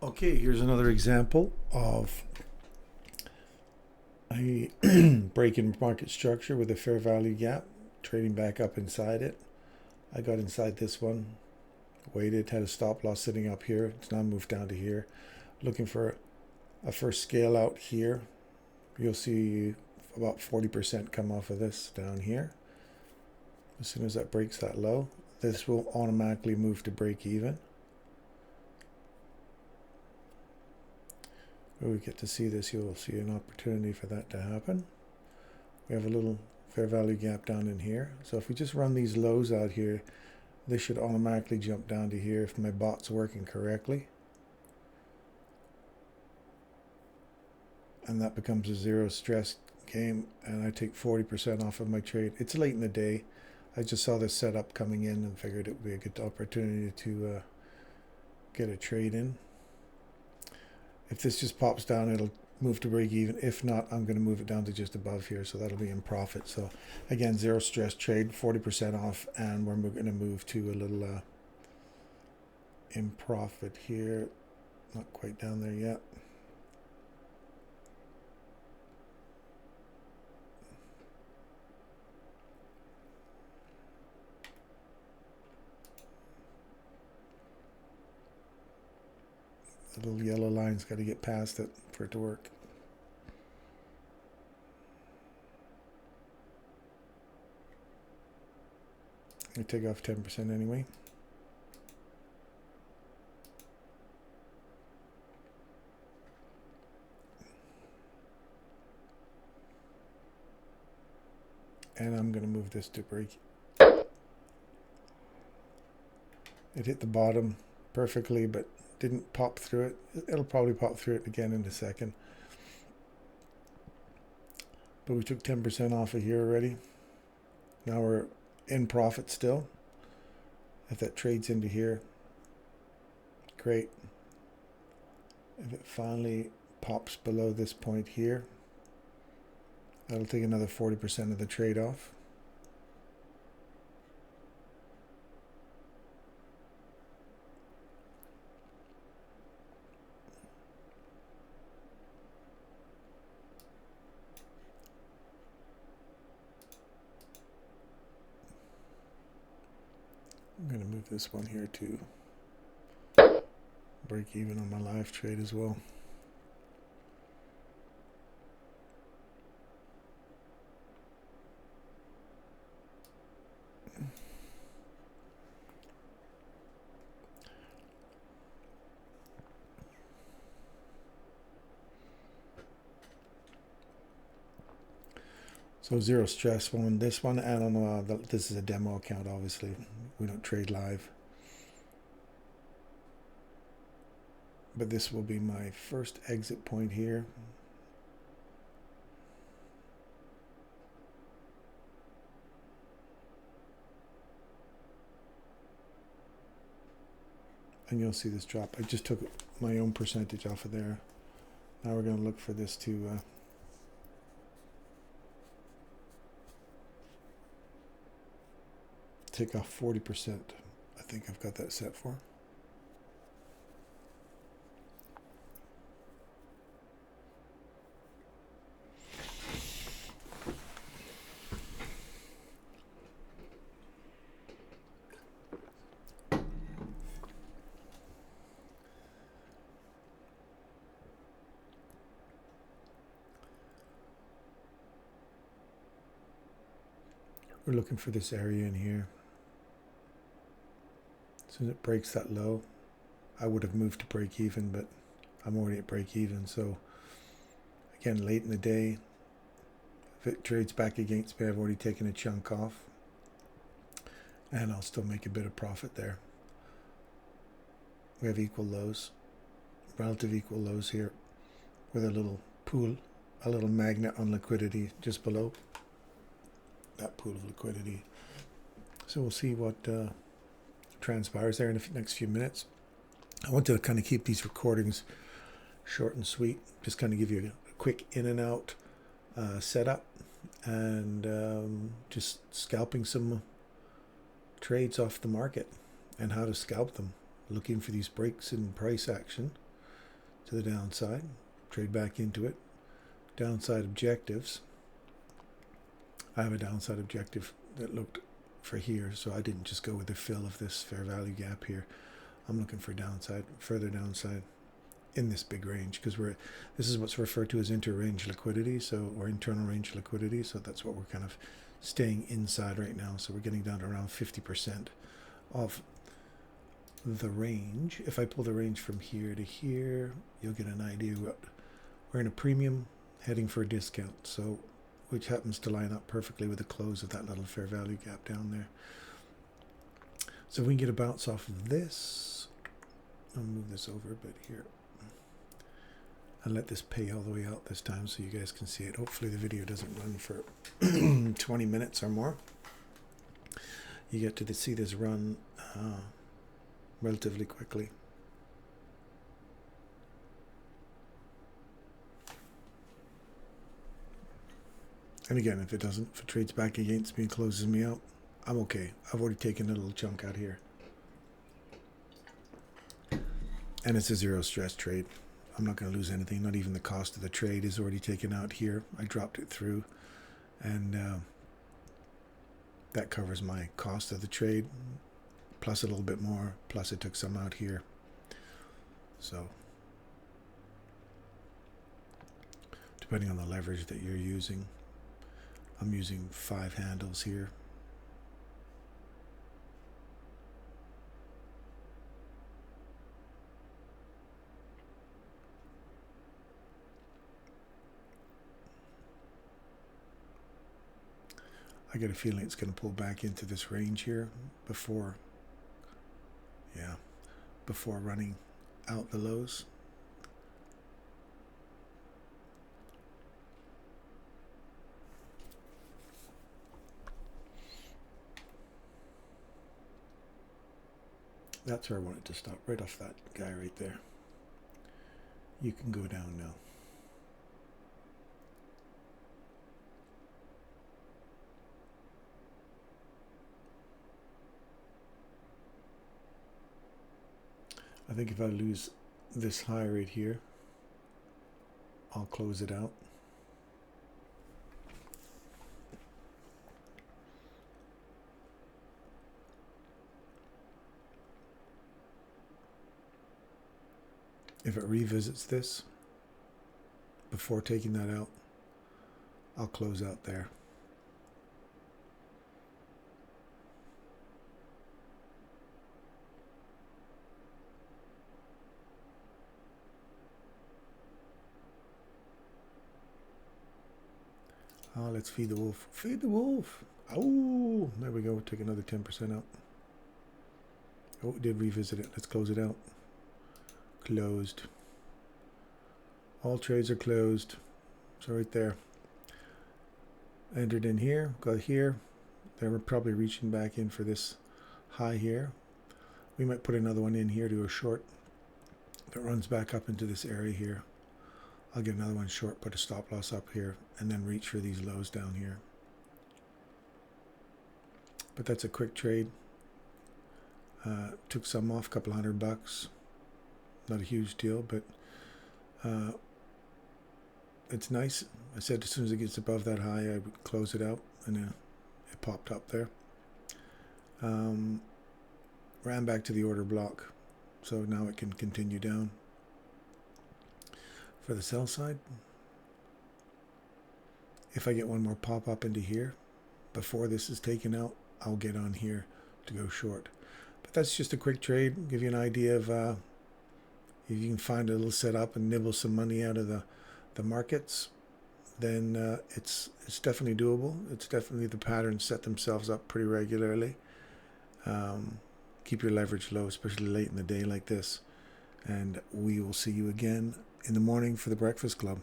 Okay, here's another example of a break in market structure with a fair value gap, trading back up inside it. I got inside this one, waited, had a stop loss sitting up here. It's now moved down to here. Looking for a first scale out here. You'll see about 40% come off of this down here. As soon as that breaks that low, this will automatically move to break even. When we get to see this, you'll see an opportunity for that to happen. We have a little fair value gap down in here. So if we just run these lows out here, this should automatically jump down to here if my bot's working correctly. And that becomes a zero stress game, and I take 40% off of my trade. It's late in the day. I just saw this setup coming in and figured it would be a good opportunity to get a trade in. If this just pops down, it'll move to break even. If not, I'm going to move it down to just above here, so that'll be in profit. So again, zero stress trade, 40% off, and we're going to move to a little in profit here. Not quite down there yet. The little yellow line's got to get past it for it to work. I take off 10% anyway. And I'm going to move this to break. It hit the bottom perfectly, but didn't pop through it. It'll probably pop through it again in a second. But we took 10% off of here already. Now we're in profit still. If that trades into here, great. If it finally pops below this point here, that'll take another 40% of the trade off. I'm going to move this one here to break even on my live trade as well. So zero stress on this one, and this is a demo account, obviously. We don't trade live. But this will be my first exit point here. And you'll see this drop. I just took my own percentage off of there. Now we're going to look for this to take off 40%. I think I've got that set for. We're looking for this area in here. As soon as it breaks that low, I would have moved to break even, but I'm already at break even. So again, late in the day, if it trades back against me, I've already taken a chunk off, and I'll still make a bit of profit there. We have equal lows, relative equal lows here, with a little pool, a little magnet on liquidity just below that pool of liquidity. So we'll see what transpires there in the next few minutes. I want to kind of keep these recordings short and sweet, just kind of give you a quick in and out setup, and just scalping some trades off the market and how to scalp them, looking for these breaks in price action to the downside, trade back into it. Downside objectives. I have a downside objective that looked for here, so I didn't just go with the fill of this fair value gap here. I'm looking for downside, further downside in this big range, because this is what's referred to as inter-range liquidity, or internal range liquidity. So that's what we're kind of staying inside right now. So we're getting down to around 50% of the range. If I pull the range from here to here, you'll get an idea what we're in a premium heading for a discount. So which happens to line up perfectly with the close of that little fair value gap down there. So if we can get a bounce off of this, I'll move this over a bit here and let this pay all the way out this time so you guys can see it. Hopefully the video doesn't run for 20 minutes or more. You get to see this run relatively quickly. And again, if it trades back against me and closes me out, I'm okay. I've already taken a little chunk out here. And it's a zero stress trade. I'm not going to lose anything. Not even the cost of the trade is already taken out here. I dropped it through. And that covers my cost of the trade, plus a little bit more, plus it took some out here. So, depending on the leverage that you're using, I'm using 5 handles here. I get a feeling it's going to pull back into this range here before running out the lows. That's where I want it to stop, right off that guy right there. You can go down now. I think if I lose this high right here, I'll close it out. If it revisits this before taking that out, I'll close out there. Let's feed the wolf. Feed the wolf. Oh, there we go. Take another 10% out. Oh, it did revisit it. Let's close it out. Closed. All trades are closed. So right there. Entered in here. Got here. They were probably reaching back in for this high here. We might put another one in here to a short that runs back up into this area here. I'll get another one short, put a stop loss up here, and then reach for these lows down here. But that's a quick trade. Took some off, couple $100. Not a huge deal, but it's nice. I said as soon as it gets above that high, I would close it out, and it popped up there. Ran back to the order block, so now it can continue down. For the sell side, if I get one more pop up into here before this is taken out, I'll get on here to go short. But that's just a quick trade, give you an idea of if you can find a little setup and nibble some money out of the markets, then it's definitely doable. It's definitely, the patterns set themselves up pretty regularly. Keep your leverage low, especially late in the day like this. And we will see you again in the morning for the Breakfast Club.